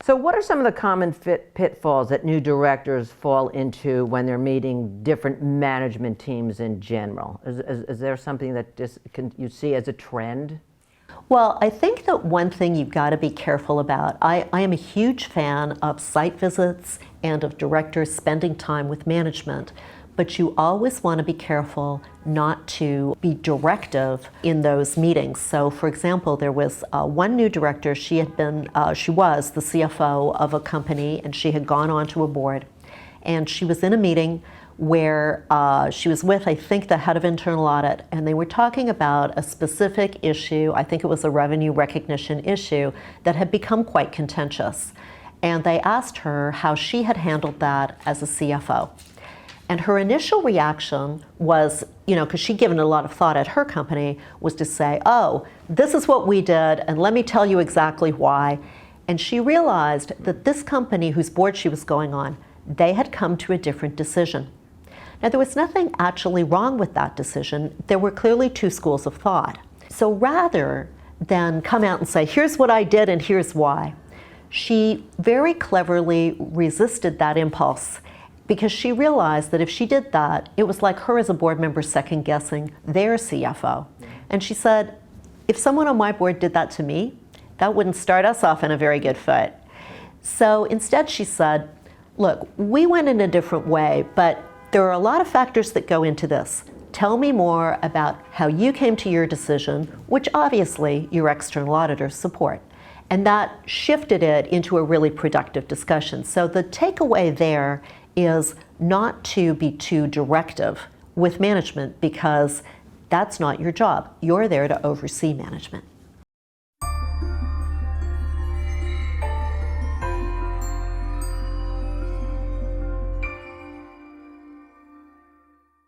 So what are some of the common pitfalls that new directors fall into when they're meeting different management teams in general? Is there something that you see as a trend? Well, I think that one thing you've got to be careful about, I am a huge fan of site visits and of directors spending time with management, but you always want to be careful not to be directive in those meetings. So for example, there was one new director, she was the CFO of a company and she had gone on to a board, and she was in a meeting where she was with, I think, the head of internal audit, and they were talking about a specific issue, I think it was a revenue recognition issue, that had become quite contentious. And they asked her how she had handled that as a CFO. And her initial reaction was, because she'd given a lot of thought at her company, was to say, oh, this is what we did, and let me tell you exactly why. And she realized that this company whose board she was going on, they had come to a different decision. Now, there was nothing actually wrong with that decision. There were clearly two schools of thought. So rather than come out and say, here's what I did and here's why, she very cleverly resisted that impulse, because she realized that if she did that, it was like her as a board member second-guessing their CFO. And she said, if someone on my board did that to me, that wouldn't start us off in a very good foot. So instead she said, look, we went in a different way, but there are a lot of factors that go into this. Tell me more about how you came to your decision, which obviously your external auditors support. And that shifted it into a really productive discussion. So the takeaway there is not to be too directive with management, because that's not your job. You're there to oversee management.